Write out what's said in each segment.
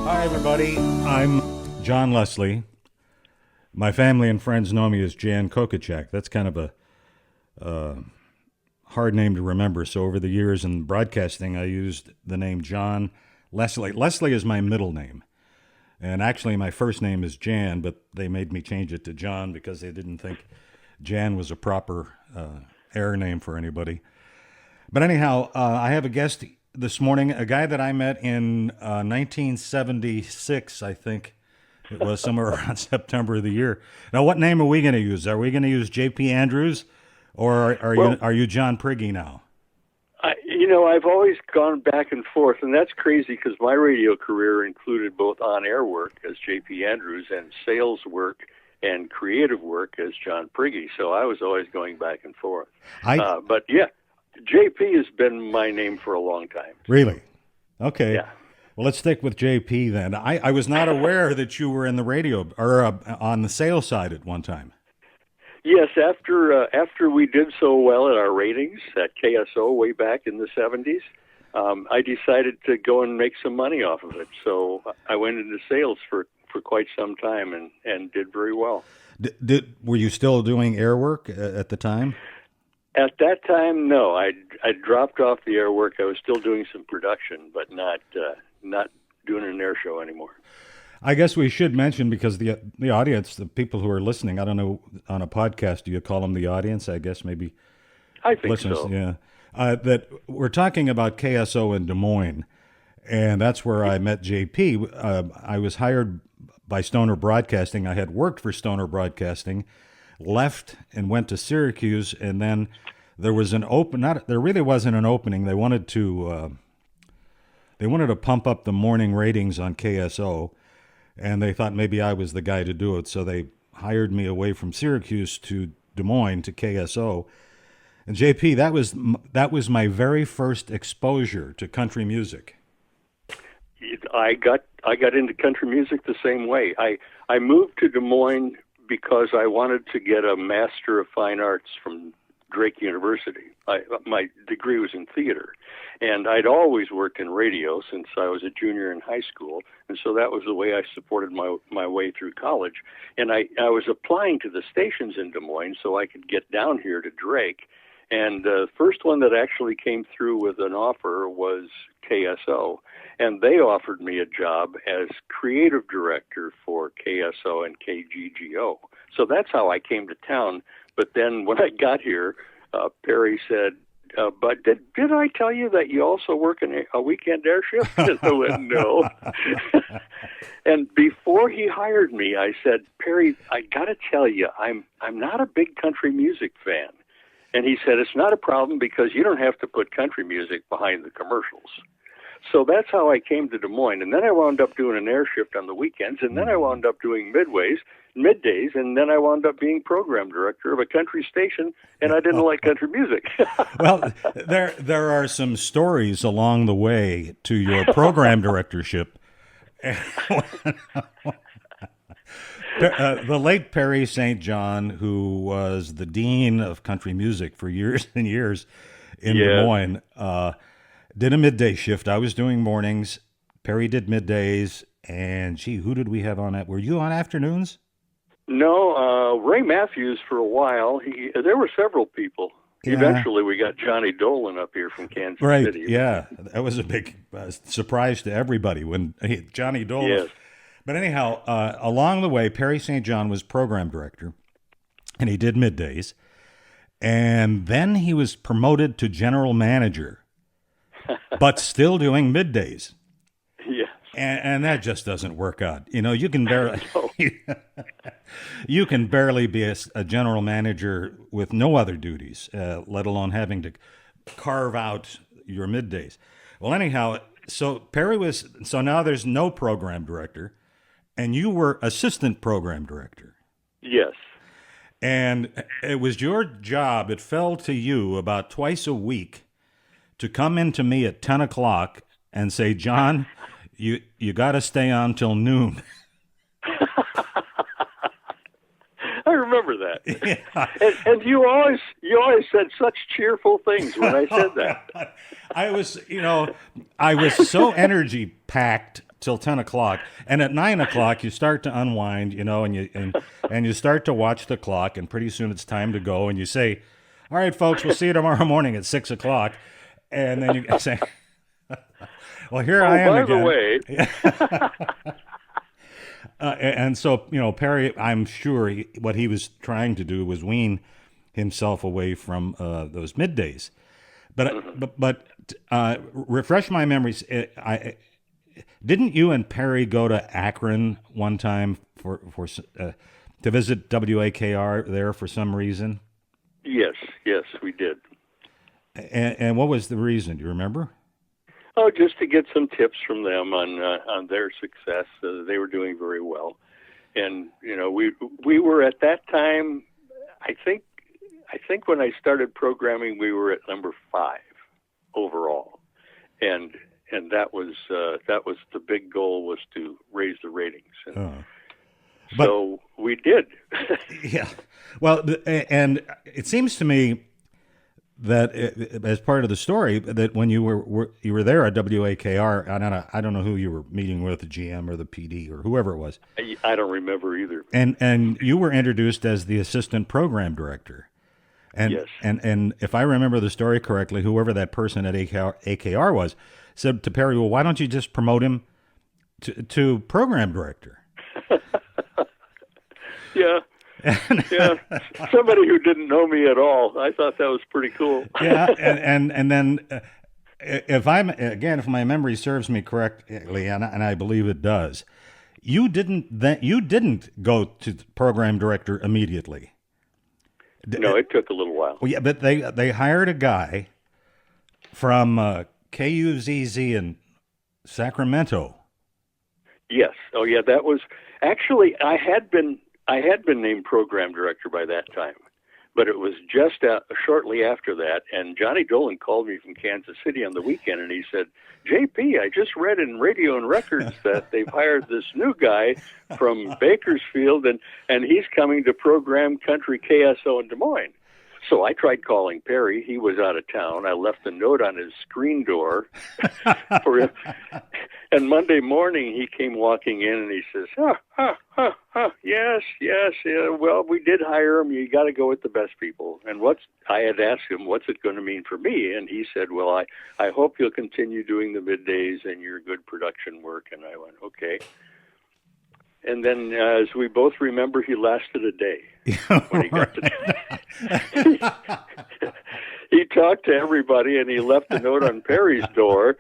Hi, everybody. I'm John Leslie. My family and friends know me as Jan Kokachek. That's kind of a hard name to remember. So over the years in broadcasting, I used the name John Leslie. Leslie is my middle name. And actually, my first name is Jan, but they made me change it to John because they didn't think Jan was a proper air name for anybody. But anyhow, I have a guest this morning, a guy that I met in 1976, I think. It was somewhere around September of the year. Now, what name are we going to use? Are we going to use J.P. Andrews, or are you John Prigge now? I've always gone back and forth, and that's crazy because my radio career included both on-air work as J.P. Andrews and sales work and creative work as John Prigge. So I was always going back and forth. But yeah, JP has been my name for a long time. Really? Okay. Yeah. Well, let's stick with JP then. I was not aware that you were in the radio or on the sales side at one time. Yes, after we did so well at our ratings at KSO way back in the 70s, I decided to go and make some money off of it. So I went into sales for quite some time and did very well. Were you still doing air work at the time? At that time, no. I dropped off the air work. I was still doing some production, but not doing an air show anymore. I guess we should mention, because the audience, the people who are listening, I don't know, on a podcast, do you call them the audience? I guess maybe. I think listeners, so. Yeah. That we're talking about KSO in Des Moines, and that's where I met JP. I was hired by Stoner Broadcasting. I had worked for Stoner Broadcasting, left and went to Syracuse, and then there was there really wasn't an opening. They wanted to pump up the morning ratings on KSO, and they thought maybe I was the guy to do it. So they hired me away from Syracuse to Des Moines to KSO. And JP, that was my very first exposure to country music. I got into country music the same way. I moved to Des Moines because I wanted to get a Master of Fine Arts from Drake University. My degree was in theater, and I'd always worked in radio since I was a junior in high school, and so that was the way I supported my way through college. And I was applying to the stations in Des Moines so I could get down here to Drake, and the first one that actually came through with an offer was KSO, and they offered me a job as creative director for KSO and KGGO. So that's how I came to town. But then when I got here, Perry said, but did I tell you that you also work in a weekend air shift? And I went, no. And before he hired me, I said, Perry, I got to tell you, I'm not a big country music fan. And he said, it's not a problem because you don't have to put country music behind the commercials. So that's how I came to Des Moines. And then I wound up doing an air shift on the weekends, and then I wound up doing middays, and then I wound up being program director of a country station, and I didn't like country music. Well, there are some stories along the way to your program directorship. The late Perry St. John, who was the dean of country music for years and years in Des Moines, did a midday shift. I was doing mornings. Perry did middays. And, who did we have on that? Were you on afternoons? No, Ray Matthews for a while. There were several people. Yeah. Eventually, we got Johnny Dolan up here from Kansas City. Right, yeah. That was a big surprise to everybody when Johnny Dolan. Yes. But anyhow, along the way, Perry St. John was program director, and he did middays. And then he was promoted to general manager, but still doing middays. Yes. And that just doesn't work out. You can barely you can barely be a general manager with no other duties, let alone having to carve out your middays. Well, anyhow, so now there's no program director, and you were assistant program director. Yes. And it was your job, it fell to you about twice a week to come into me at 10 o'clock and say, John, you got to stay on till noon. I remember that. Yeah. And you always said such cheerful things when I said that. I was so energy packed till 10 o'clock, and at 9 o'clock you start to unwind, and you start to watch the clock, and pretty soon it's time to go, and you say, "All right, folks, we'll see you tomorrow morning at 6 o'clock," and then you say, "Well, here I am by again." the way, And so, Perry, I'm sure what he was trying to do was wean himself away from those middays. But refresh my memories. Didn't you and Perry go to Akron one time to visit WAKR there for some reason? yes, we did. And what was the reason? Do you remember? Oh, just to get some tips from them on their success. They were doing very well, and we were at that time. I think when I started programming, we were at number 5 overall, and that was the big goal, was to raise the ratings. And so we did. Yeah. Well, and it seems to me that as part of the story, that when you were there at WAKR, I don't know who you were meeting with, the GM or the PD or whoever it was. I don't remember either. And you were introduced as the assistant program director. And, yes. And if I remember the story correctly, whoever that person at AKR was said to Perry, "Well, why don't you just promote him to program director?" Yeah. Yeah, somebody who didn't know me at all. I thought that was pretty cool. Yeah, and then if my memory serves me correctly, and I believe it does, you didn't go to program director immediately. No, it took a little while. Well, yeah, but they hired a guy from KUZZ in Sacramento. Yes. Oh, yeah. That was actually I had been named program director by that time, but it was just shortly after that. And Johnny Dolan called me from Kansas City on the weekend, and he said, "JP, I just read in Radio and Records that they've hired this new guy from Bakersfield, and he's coming to program country KSO in Des Moines." So I tried calling Perry. He was out of town. I left a note on his screen door for him. And Monday morning, he came walking in, and he says, yes, yeah, well, we did hire him. You got to go with the best people. And I had asked him, what's it going to mean for me? And he said, well, I hope you'll continue doing the middays and your good production work. And I went, okay. And then, as we both remember, he lasted a day when he got to. He talked to everybody, and he left a note on Perry's door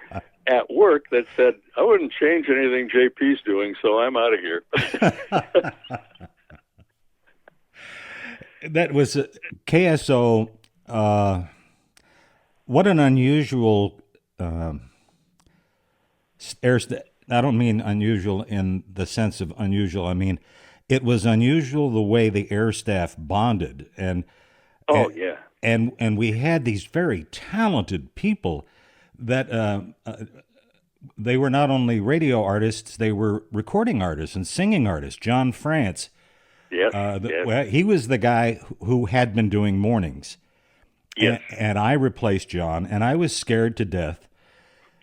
at work that said, "I wouldn't change anything JP's doing, so I'm out of here." That was KSO. What an unusual I don't mean unusual in the sense of unusual. I mean, it was unusual the way the air staff bonded, and we had these very talented people that they were not only radio artists, they were recording artists and singing artists. John France, yes. He was the guy who had been doing mornings. Yes. And I replaced John, and I was scared to death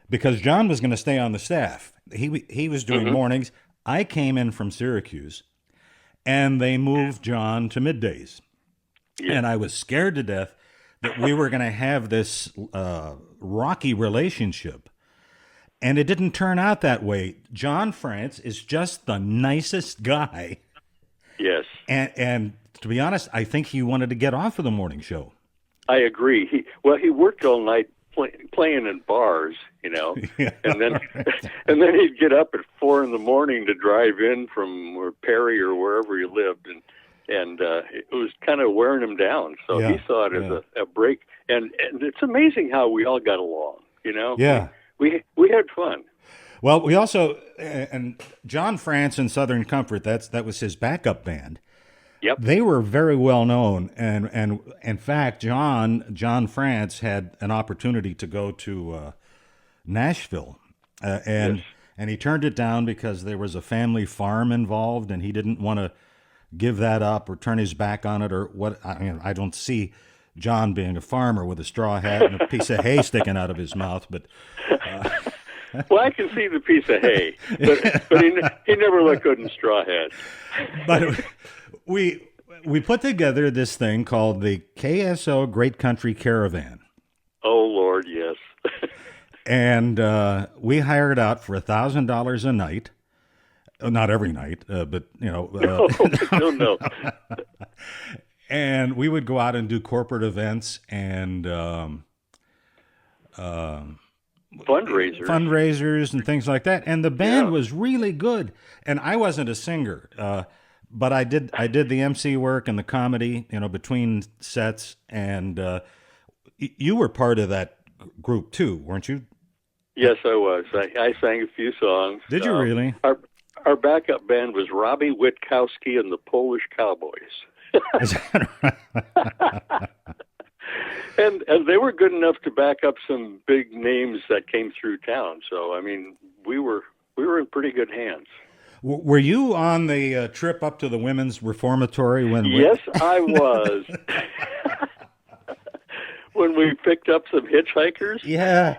because John was going to stay on the staff. He was doing mornings. I came in from Syracuse, and they moved John to middays. Yeah. And I was scared to death that we were going to have this rocky relationship. And it didn't turn out that way. John France is just the nicest guy. Yes. And to be honest, I think he wanted to get off of the morning show. I agree. He worked all night playing in bars, Yeah, and then he'd get up at 4 a.m. to drive in from Perry or wherever he lived, and it was kind of wearing him down. So he saw it as a break, and it's amazing how we all got along. Yeah, we had fun. Well, we also and John France and Southern Comfort. That was his backup band. Yep. They were very well known, and in fact, John France had an opportunity to go to Nashville, and he turned it down because there was a family farm involved, and he didn't want to give that up or turn his back on it or what. I mean, I don't see John being a farmer with a straw hat and a piece of hay sticking out of his mouth, but Well, I can see the piece of hay, but he never looked good in straw hat. But we put together this thing called the KSO Great Country Caravan. Oh, Lord, yes. And we hired out for $1,000 a night. Not every night, but, No. And we would go out and do corporate events and fundraisers and things like that. And the band was really good. And I wasn't a singer, but I did the MC work and the comedy, between sets. And you were part of that group too, weren't you? Yes, I was. I sang a few songs. Did you really? Our backup band was Robbie Witkowski and the Polish Cowboys. Is that right? And they were good enough to back up some big names that came through town. So, I mean, we were in pretty good hands. Were you on the trip up to the women's reformatory when? Yes, I was. When we picked up some hitchhikers. Yeah.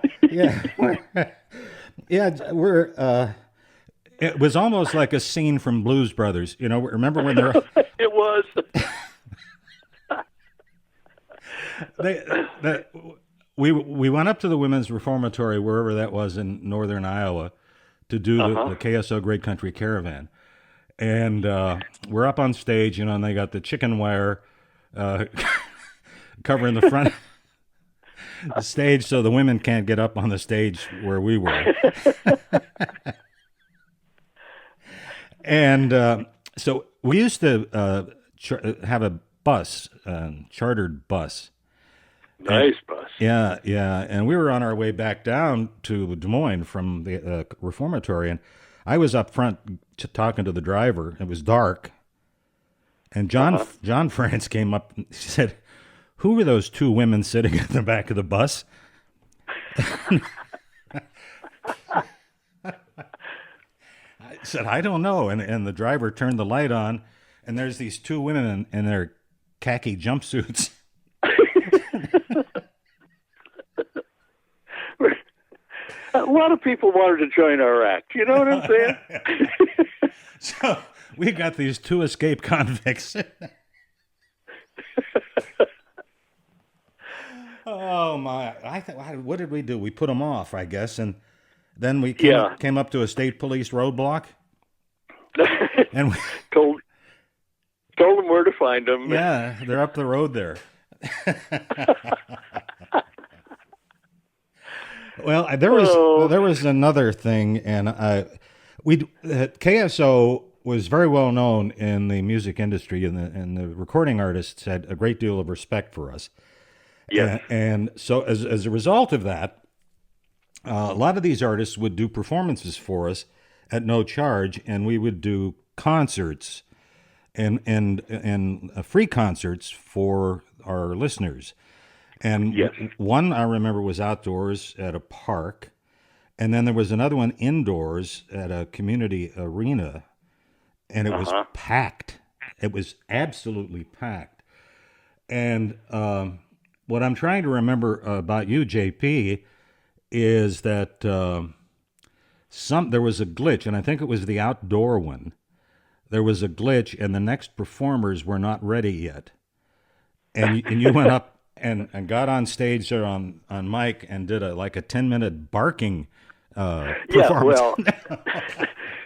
We're. It was almost like a scene from Blues Brothers. Remember when they're. It was. We went up to the women's reformatory, wherever that was in northern Iowa, to do the KSO Great Country Caravan. And we're up on stage, and they got the chicken wire covering the front the stage so the women can't get up on the stage where we were. And so we used to have a bus, chartered bus. Nice bus. Yeah. And we were on our way back down to Des Moines from the reformatory, and I was up front talking to the driver. It was dark, and John France came up and said, "Who were those two women sitting in the back of the bus?" I said, "I don't know." And the driver turned the light on, and there's these two women in their khaki jumpsuits. A lot of people wanted to join our act. You know what I'm saying? So we got these two escaped convicts. Oh my! What did we do? We put them off, I guess, and then we came up to a state police roadblock, and we told them where to find them. Yeah, they're up the road there. Well, there was another thing, and KSO was very well known in the music industry, and the recording artists had a great deal of respect for us. Yes. And so as a result of that, a lot of these artists would do performances for us at no charge, and we would do concerts and free concerts for our listeners. And one I remember was outdoors at a park, and then there was another one indoors at a community arena, and it was packed. It was absolutely packed. And what I'm trying to remember about you, JP, is that there was a glitch, and I think it was the outdoor one. There was a glitch, and the next performers were not ready yet. And you went up and got on stage there on mic and did a 10-minute barking performance.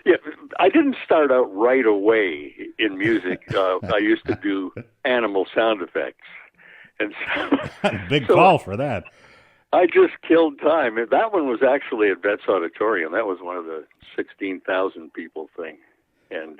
Yeah, I didn't start out right away in music. I used to do animal sound effects. And so, big call for that. I just killed time. And that one was actually at Betts Auditorium. That was one of the 16,000 people thing. And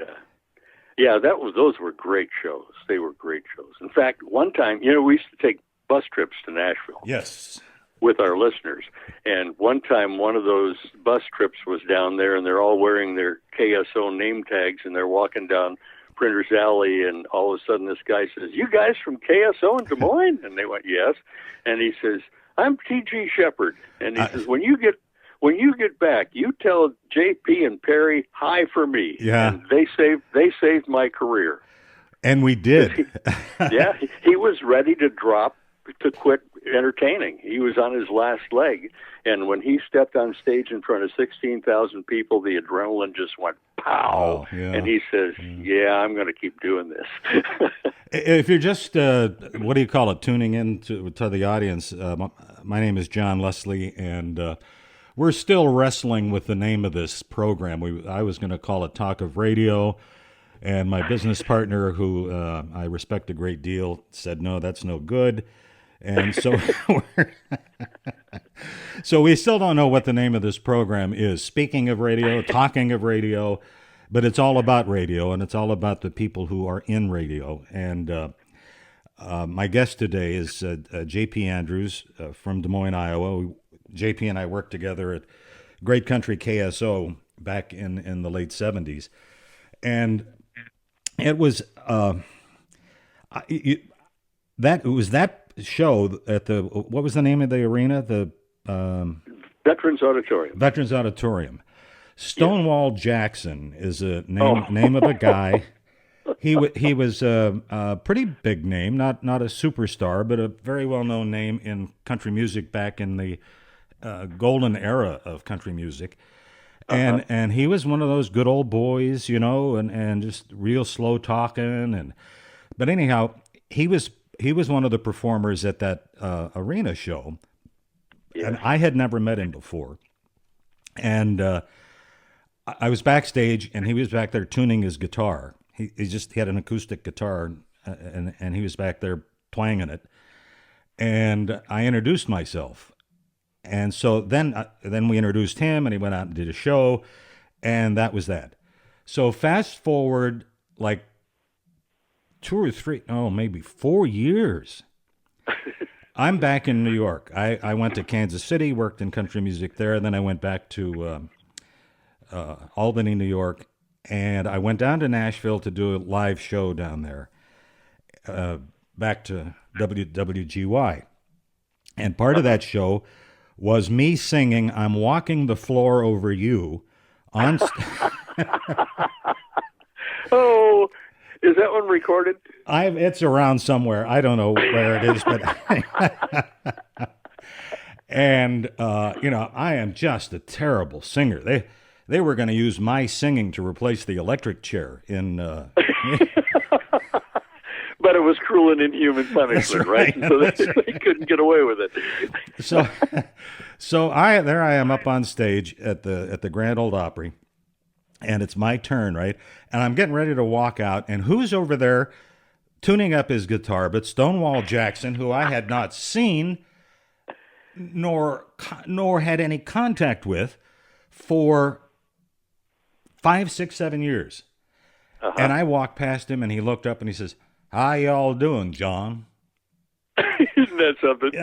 those were great shows. They were great shows. In fact, one time, we used to take bus trips to Nashville. Yes. With our listeners. And one time, one of those bus trips was down there, and they're all wearing their KSO name tags, and they're walking down Printer's Alley, and all of a sudden this guy says, "You guys from KSO in Des Moines?" And they went, "Yes." And he says, "I'm T.G. Shepard." And he says, when you get back, you tell J.P. and Perry hi for me. Yeah. And they saved my career. And we did. He was ready to drop to quit entertaining. He was on his last leg, and when he stepped on stage in front of 16,000 people, the adrenaline just went pow. Oh, yeah. And he says, "Yeah, I'm going to keep doing this." If you're just, what do you call it, tuning in to the audience, my name is John Leslie, and we're still wrestling with the name of this program. I was going to call it Talk of Radio, and my business partner, who I respect a great deal, said, no, that's no good. And so, so we still don't know what the name of this program is. Speaking of radio, talking of radio, but it's all about radio, and it's all about the people who are in radio. And my guest today is J.P. Andrews from Des Moines, Iowa. J.P. and I worked together at Great Country KSO back in the late 70s. And it was that show at the, what was the name of the arena? The Veterans Auditorium. Veterans Auditorium. Stonewall Jackson is a name of a guy. He was a pretty big name, not a superstar, but a very well known name in country music back in the golden era of country music. And he was one of those good old boys, you know, and just real slow talking. But anyhow, he was one of the performers at that arena show, and I had never met him before. And I was backstage, and he was back there tuning his guitar. He had an acoustic guitar, and he was back there twanging it. And I introduced myself. And so then we introduced him, and he went out and did a show, and that was that. So fast forward like 2 or 3, maybe 4 years. I'm back in New York. I went to Kansas City, worked in country music there, and then I went back to Albany, New York, and I went down to Nashville to do a live show down there, back to WWGY. And part of that show was me singing "I'm Walking the Floor Over You" on Oh, is that one recorded? It's around somewhere. I don't know where it is, but and I am just a terrible singer. They were going to use my singing to replace the electric chair in. But it was cruel and inhuman punishment, right? So they couldn't get away with it. So I am up on stage at the Grand Ole Opry, and it's my turn, right? And I'm getting ready to walk out, and who's over there tuning up his guitar but Stonewall Jackson, who I had not seen nor had any contact with for 5, 6, 7 years. And I walked past him, and he looked up and he says, "How y'all doing, John?" Isn't that something?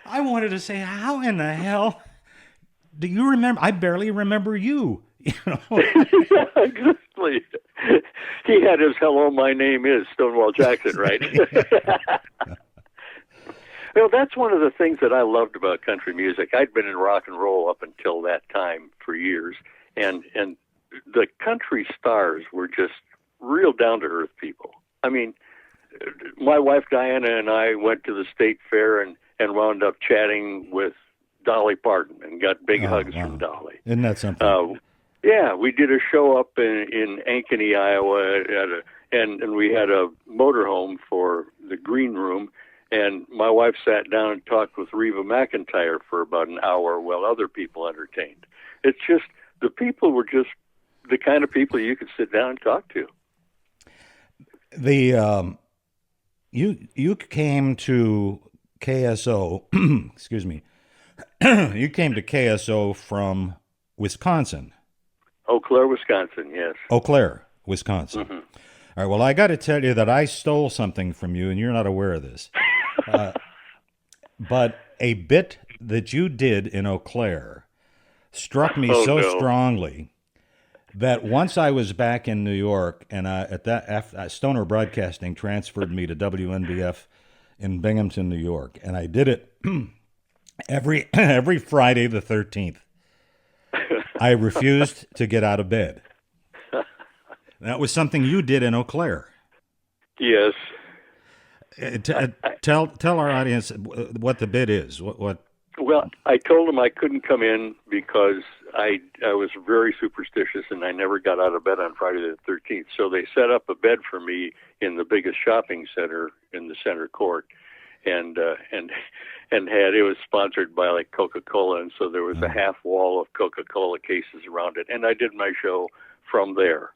I wanted to say, how in the hell do you remember? I barely remember you. Yeah, exactly. He had his "Hello, my name is Stonewall Jackson," right? Well, that's one of the things that I loved about country music. I'd been in rock and roll up until that time for years, and the country stars were just real down-to-earth people. I mean, my wife Diana and I went to the state fair and wound up chatting with Dolly Parton and got big hugs from Dolly. Isn't that something? Yeah, we did a show up in Ankeny, Iowa, and we had a motorhome for the green room, and my wife sat down and talked with Reba McEntire for about an hour while other people entertained. It's just, the people were just the kind of people you could sit down and talk to. You came to KSO, excuse me, you came to KSO from Wisconsin. Eau Claire, Wisconsin, yes. Eau Claire, Wisconsin. All right, well, I got to tell you that I stole something from you, and you're not aware of this. But a bit that you did in Eau Claire struck me strongly that once I was back in New York, and Stoner Broadcasting transferred me to WNBF in Binghamton, New York, and I did it every Friday the 13th. I refused to get out of bed. That was something you did in Eau Claire. Yes. Tell our audience what the bid is. What? Well, I told them I couldn't come in because I was very superstitious and I never got out of bed on Friday the 13th. So they set up a bed for me in the biggest shopping center in the center court, and had it was sponsored by like Coca-Cola, and so there was a half wall of Coca-Cola cases around it, and I did my show from there.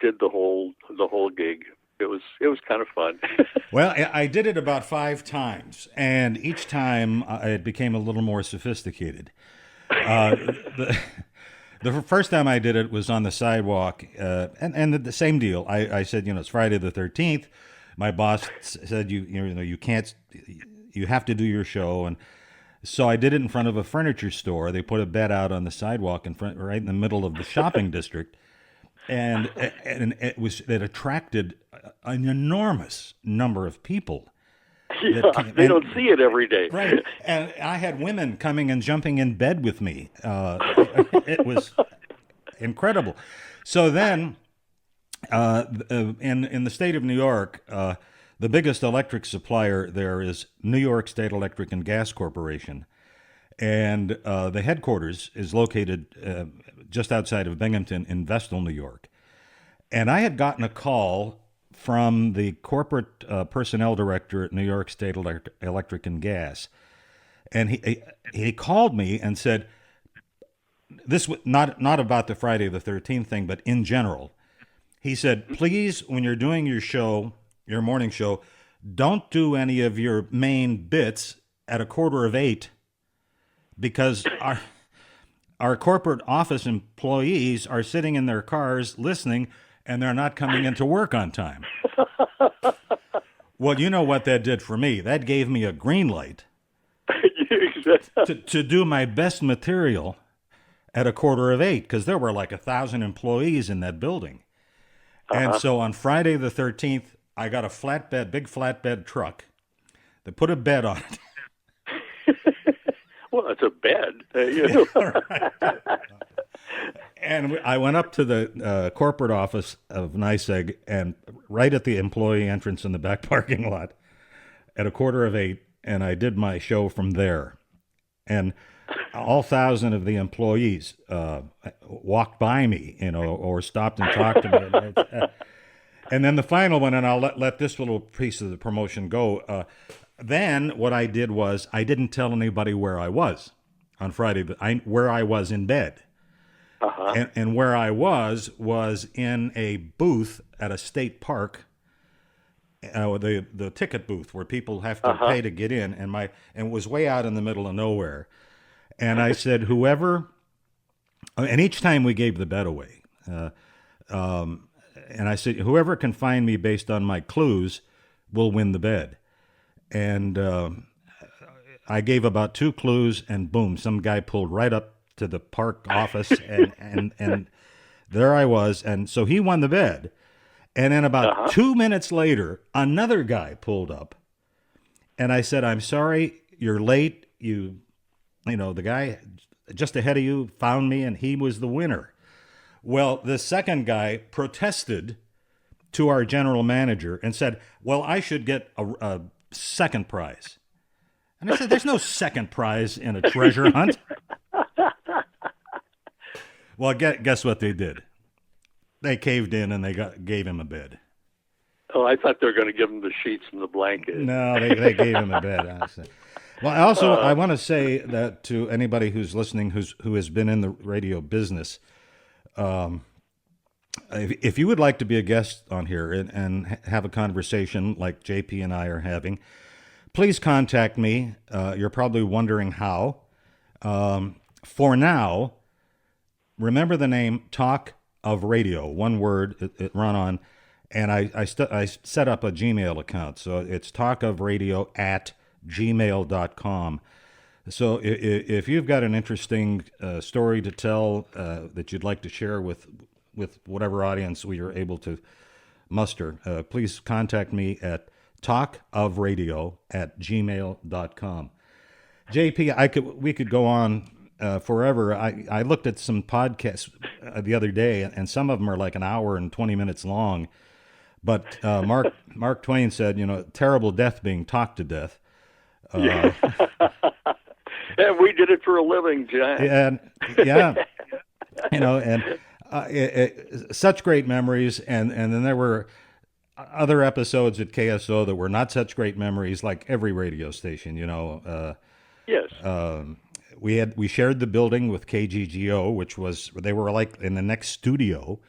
Did the whole gig. It was kind of fun. Well, I did it about 5 times, and each time it became a little more sophisticated. The first time I did it was on the sidewalk, and the same deal. I said, it's Friday the 13th. My boss said, you can't, you have to do your show, and so I did it in front of a furniture store. They put a bed out on the sidewalk right in the middle of the shopping district. And it attracted an enormous number of people. Yeah, they don't see it every day. Right. And I had women coming and jumping in bed with me. It was incredible. So then, in the state of New York, the biggest electric supplier there is New York State Electric and Gas Corporation. And the headquarters is located just outside of Binghamton in Vestal, New York. And I had gotten a call from the corporate personnel director at New York State Electric and Gas. And he called me and said, this was not about the Friday the 13th thing, but in general. He said, please, when you're doing your show, your morning show, don't do any of your main bits at 7:45, because our corporate office employees are sitting in their cars listening, and they're not coming into work on time. Well, you know what that did for me? That gave me a green light to do my best material at 7:45, because there were like 1,000 employees in that building. And so on Friday the 13th, I got a big flatbed truck. They put a bed on it. Well, it's a bed. Right. And I went up to the corporate office of NYSEG, and right at the employee entrance in the back parking lot at 7:45, and I did my show from there. And all 1,000 of the employees walked by me, or stopped and talked to me. And then the final one, and I'll let this little piece of the promotion go. Then what I did was I didn't tell anybody where I was on Friday, where I was in bed. And where I was in a booth at a state park, the ticket booth where people have to pay to get in, and it was way out in the middle of nowhere. And I said, and each time we gave the bed away. And I said, whoever can find me based on my clues will win the bed. And I gave about 2 clues, and boom, some guy pulled right up to the park office, and there I was. And so he won the bed. And then about 2 minutes later, another guy pulled up, and I said, I'm sorry, you're late. The guy just ahead of you found me, and he was the winner. Well, the second guy protested to our general manager and said, well, I should get a second prize. And I said, there's no second prize in a treasure hunt. Well, guess what they did? They caved in, and they gave him a bed. Oh, I thought they were going to give him the sheets and the blanket. No, they gave him a bed, honestly. Well, I want to say that to anybody who's listening who has been in the radio business, if you would like to be a guest on here and have a conversation like JP and I are having, please contact me. You're probably wondering how. For now, remember the name Talk of Radio, one word, it run on, and I set up a Gmail account. So it's talkofradio@gmail.com. So if you've got an interesting story to tell that you'd like to share with whatever audience we are able to muster, please contact me at talkofradio@gmail.com. JP, we could go on forever. I looked at some podcasts the other day, and some of them are like an hour and 20 minutes long. But Mark Twain said, terrible death being talked to death. Yeah. And we did it for a living, John. And yeah, and such great memories. And then there were other episodes at KSO that were not such great memories, like every radio station. Yes. We shared the building with KGGO, they were like in the next studio,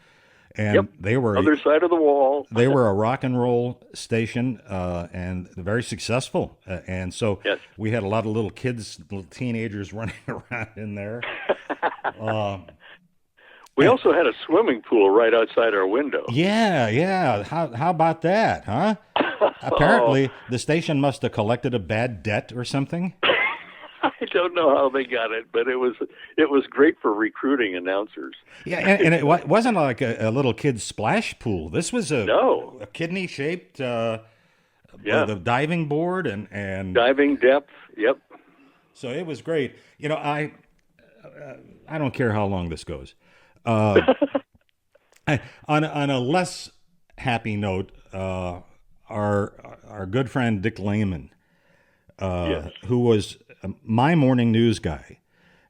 and Yep. they were Other side of the wall. they were a rock and roll station, and very successful. And so Yes. we had a lot of little kids, little teenagers running around in there. We also had a swimming pool right outside our window. Yeah. How about that, huh? Apparently, the station must have collected a bad debt or something. I don't know how they got it, but it was great for recruiting announcers. Yeah, and it wasn't like a little kid's splash pool. This was a kidney-shaped with a diving board and diving depth. Yep. So it was great. I don't care how long this goes. On a less happy note, our good friend Dick Lehman, Yes. who was my morning news guy,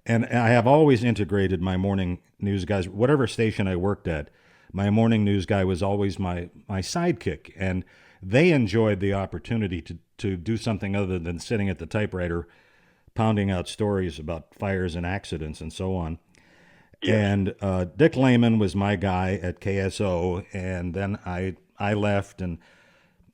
and I have always integrated my morning news guys. Whatever station I worked at, my morning news guy was always my sidekick, and they enjoyed the opportunity to do something other than sitting at the typewriter, pounding out stories about fires and accidents and so on. Yes. And Dick Lehman was my guy at KSO, and then I left, and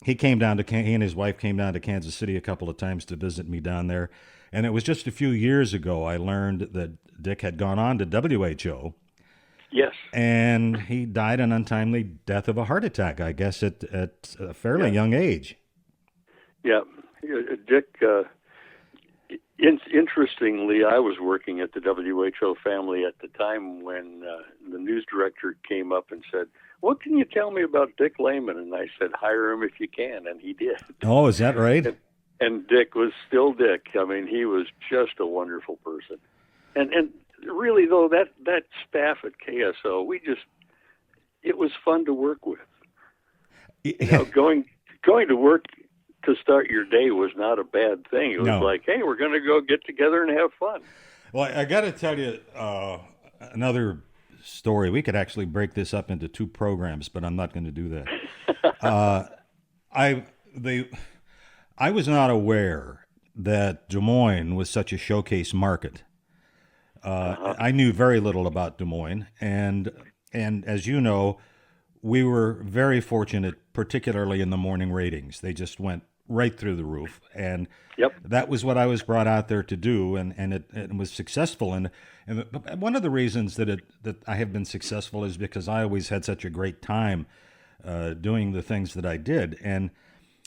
he and his wife came down to Kansas City a couple of times to visit me down there. And it was just a few years ago I learned that Dick had gone on to WHO. Yes. And he died an untimely death of a heart attack, I guess, at a fairly young age. Yeah. Dick, interestingly, I was working at the WHO family at the time when the news director came up and said, "What can you tell me about Dick Lehman?" And I said, "Hire him if you can," and he did. Oh, is that right? And Dick was still Dick. I mean, he was just a wonderful person. And really, though, that staff at KSO, it was fun to work with. Going to work to start your day was not a bad thing. It was like, hey, we're going to go get together and have fun. Well, I got to tell you another story. We could actually break this up into 2 programs, but I'm not going to do that. I was not aware that Des Moines was such a showcase market. I knew very little about Des Moines, and as you know, we were very fortunate, particularly in the morning ratings. They just went right through the roof, and that was what I was brought out there to do, and it was successful. And one of the reasons that I have been successful is because I always had such a great time doing the things that I did. And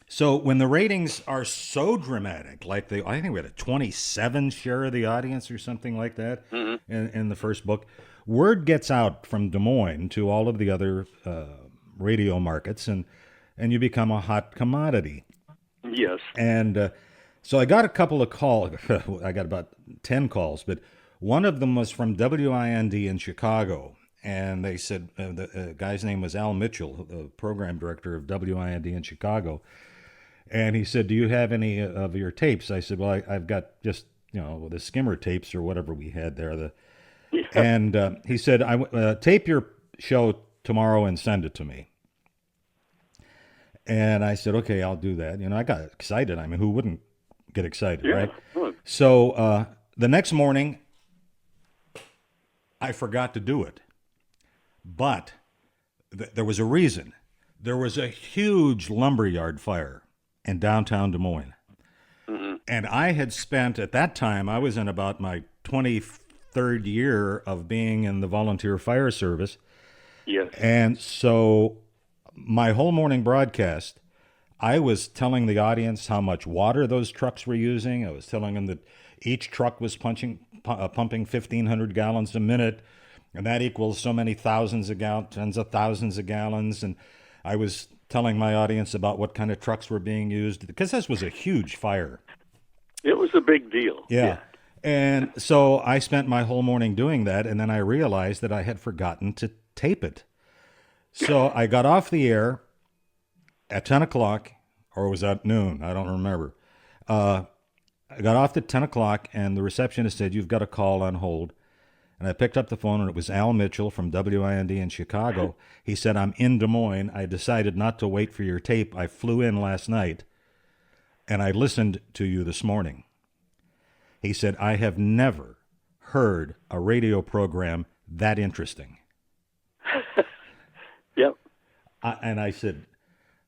so when the ratings are so dramatic, like I think we had a 27 share of the audience or something like that in the first book, word gets out from Des Moines to all of the other radio markets, and you become a hot commodity. Yes. And so I got a couple of calls. I got about 10 calls, but one of them was from WIND in Chicago. And they said, the guy's name was Al Mitchell, the program director of WIND in Chicago. And he said, "Do you have any of your tapes?" I said, "Well, I've got just, the skimmer tapes or whatever we had there." And he said, "Tape your show tomorrow and send it to me." And I said, "Okay, I'll do that." I got excited. I mean, who wouldn't get excited, right? Good. So the next morning, I forgot to do it. But there was a reason. There was a huge lumberyard fire in downtown Des Moines. Mm-hmm. And I had spent, at that time, I was in about my 23rd year of being in the volunteer fire service. Yes. And so my whole morning broadcast, I was telling the audience how much water those trucks were using. I was telling them that each truck was pumping 1,500 gallons a minute, and that equals so many thousands of gallons, tens of thousands of gallons. And I was telling my audience about what kind of trucks were being used, because this was a huge fire. It was a big deal. Yeah. And so I spent my whole morning doing that, and then I realized that I had forgotten to tape it. So I got off the air, at 10 o'clock, or was that noon? I don't remember. I got off at 10 o'clock, and the receptionist said, "You've got a call on hold." And I picked up the phone, and it was Al Mitchell from WIND in Chicago. He said, "I'm in Des Moines. I decided not to wait for your tape. I flew in last night, and I listened to you this morning." He said, "I have never heard a radio program that interesting." Yep. And I said,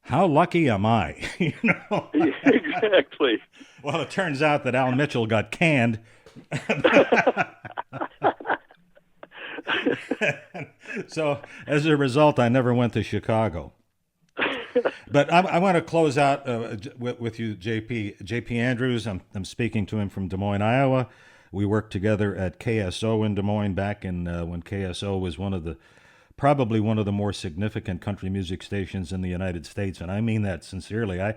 "How lucky am I?" You know? Exactly. Well, it turns out that Al Mitchell got canned. So, as a result, I never went to Chicago. But I want to close out with you, JP Andrews. I'm speaking to him from Des Moines, Iowa. We worked together at KSO in Des Moines back in when KSO was probably one of the more significant country music stations in the United States, and I mean that sincerely. I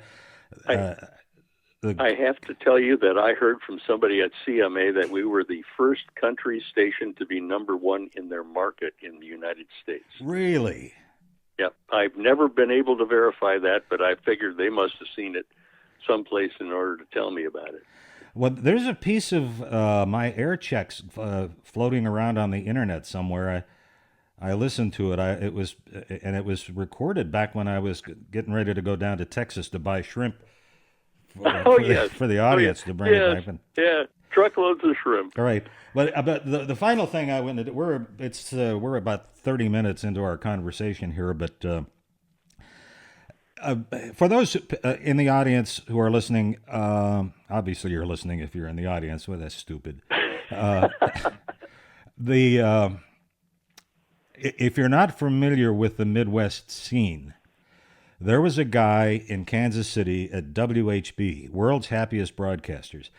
have to tell you that I heard from somebody at CMA that we were the first country station to be number one in their market in the United States. Really? Yep. I've never been able to verify that, but I figured they must have seen it someplace in order to tell me about it. Well, there's a piece of my air checks floating around on the internet somewhere. I listened to it. It was recorded back when I was getting ready to go down to Texas to buy shrimp. For the audience to bring it back. Yeah, truckloads of shrimp. All right, but the final thing I went to, we're about 30 minutes into our conversation here, but for those in the audience who are listening, obviously you're listening if you're in the audience. Well, that's stupid. If you're not familiar with the Midwest scene, there was a guy in Kansas City at WHB, World's Happiest Broadcasters.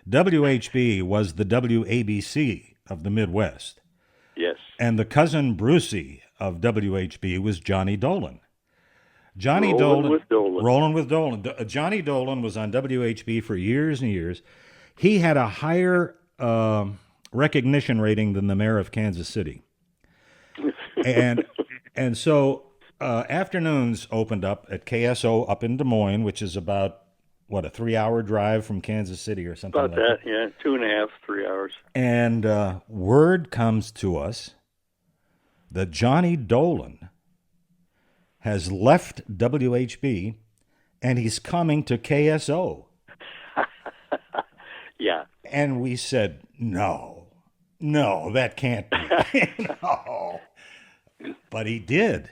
WHB was the WABC of the Midwest. Yes. And the cousin Brucey of WHB was Johnny Dolan. Rolling with Dolan. Johnny Dolan was on WHB for years and years. He had a higher recognition rating than the mayor of Kansas City. And so afternoons opened up at KSO up in Des Moines, which is about, a 3-hour drive from Kansas City or something about like that. Yeah, 2.5, 3 hours. And word comes to us that Johnny Dolan has left WHB and he's coming to KSO. Yeah. And we said, no, that can't be. No. But he did.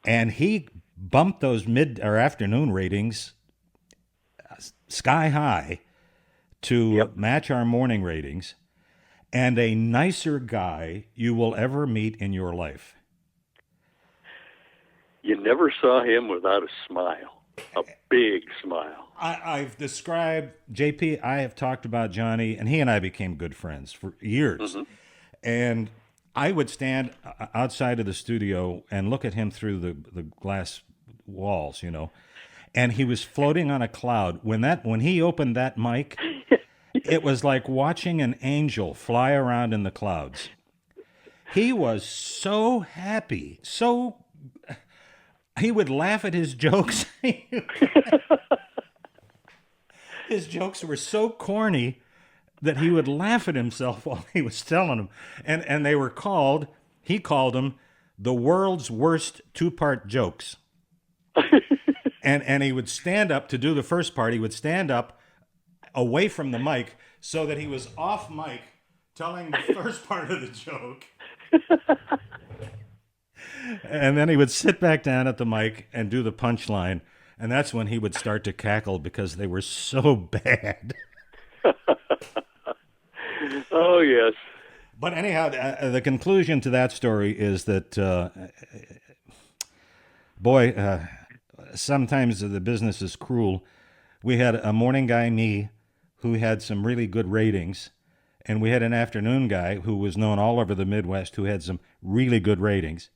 And he bumped those mid or afternoon ratings sky high to match our morning ratings, and a nicer guy you will ever meet in your life. You never saw him without a smile, a big smile. I've described JP. I have talked about Johnny, and he and I became good friends for years. Mm-hmm. And I would stand outside of the studio and look at him through the glass walls, and he was floating on a cloud. When he opened that mic, it was like watching an angel fly around in the clouds. He was so happy, he would laugh at his jokes. His jokes were so corny that he would laugh at himself while he was telling them. And they were he called them the world's worst 2-part jokes. And he would stand up to do the first part. He would stand up away from the mic so that he was off mic telling the first part of the joke. And then he would sit back down at the mic and do the punchline. And that's when he would start to cackle because they were so bad. Oh, yes. But anyhow, the conclusion to that story is that, sometimes the business is cruel. We had a morning guy, me, who had some really good ratings, and we had an afternoon guy who was known all over the Midwest who had some really good ratings.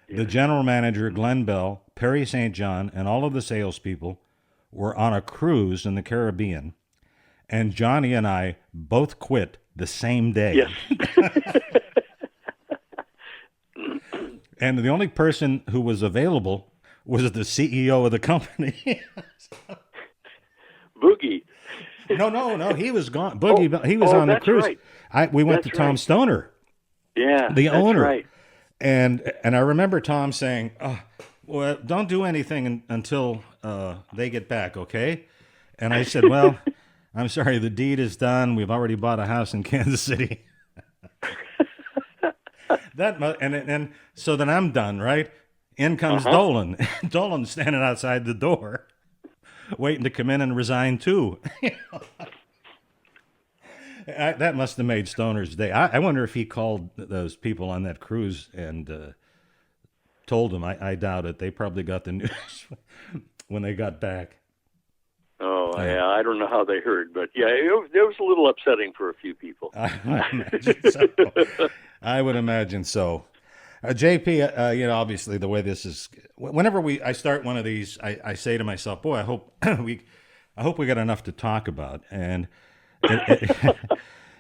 Yeah. The general manager, Glenn Bell, Perry St. John, and all of the salespeople were on a cruise in the Caribbean, and Johnny and I both quit the same day. Yes. And the only person who was available was the CEO of the company. Boogie. No, he was gone. Boogie, he was oh, on the that's cruise. right. We went That's to Tom right. Stoner, Yeah, the that's owner, right. and I remember Tom saying, "Oh, well, don't do anything until they get back, okay?" And I said, "Well, I'm sorry, the deed is done. We've already bought a house in Kansas City." And so then I'm done, right? In comes Dolan. Dolan's standing outside the door, waiting to come in and resign too. That must have made Stoner's day. I wonder if he called those people on that cruise and told them. I doubt it. They probably got the news when they got back. Oh, yeah, I don't know how they heard, but yeah, it was a little upsetting for a few people. I would imagine so. I would imagine so. JP, obviously the way this is, whenever I start one of these, I say to myself, boy, I hope we got enough to talk about. And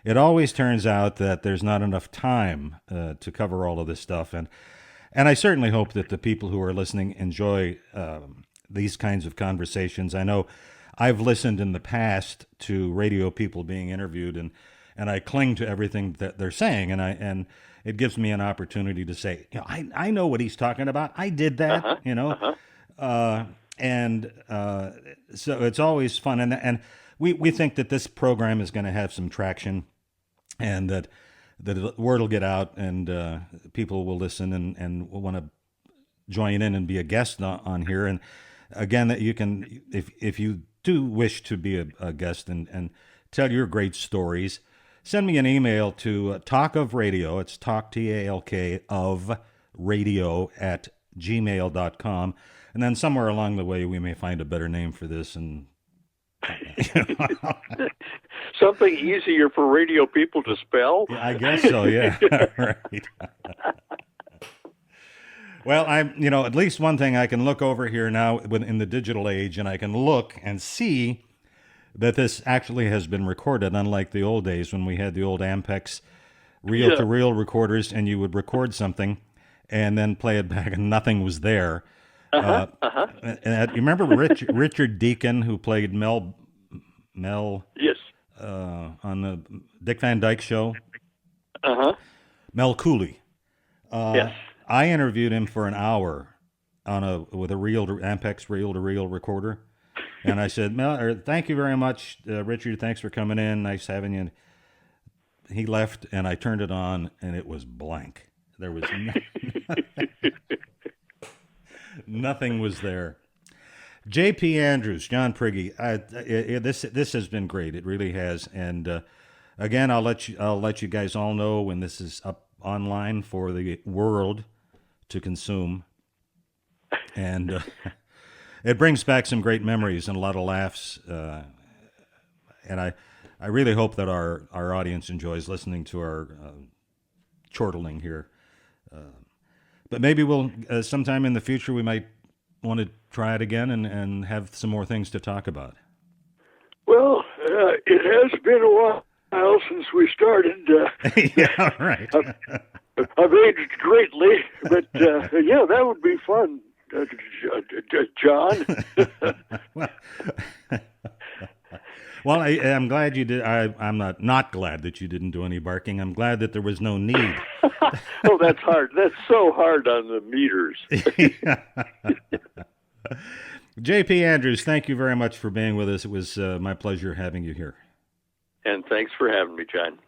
it always turns out that there's not enough time to cover all of this stuff. And I certainly hope that the people who are listening enjoy these kinds of conversations. I know I've listened in the past to radio people being interviewed, and I cling to everything that they're saying, and it gives me an opportunity to say, I know what he's talking about. I did that, so it's always fun, and we think that this program is going to have some traction, and that the word will get out, and people will listen and will want to join in and be a guest on here. And again, that you can, if you do wish to be a guest and tell your great stories, send me an email to Talk of Radio. It's talk, TALK, of radio at gmail.com. And then somewhere along the way, we may find a better name for this. And something easier for radio people to spell. Yeah, I guess so. Yeah. Right. Well, at least one thing I can look over here now in the digital age, and I can look and see that this actually has been recorded, unlike the old days when we had the old Ampex reel-to-reel recorders, and you would record something and then play it back, and nothing was there. And you remember Richard Deacon, who played Mel? Yes. On the Dick Van Dyke Show? Mel Cooley. Yes. I interviewed him for an hour with a Ampex reel-to-reel recorder. And I said, thank you very much, Richard. Thanks for coming in. Nice having you. He left, and I turned it on, and it was blank. There was nothing was there. J.P. Andrews, John Prigge, this has been great. It really has. And again, I'll let you guys all know when this is up online for the world to consume. And it brings back some great memories and a lot of laughs. And I really hope that our audience enjoys listening to our chortling here. But maybe we'll, sometime in the future, we might want to try it again and have some more things to talk about. Well, it has been a while since we started. Yeah, right. I've aged greatly, but yeah, that would be fun, John. Well, I'm glad you did. I'm not glad that you didn't do any barking. I'm glad that there was no need. Oh, that's hard. That's so hard on the meters. J.P. Andrews, thank you very much for being with us. It was my pleasure having you here. And thanks for having me, John.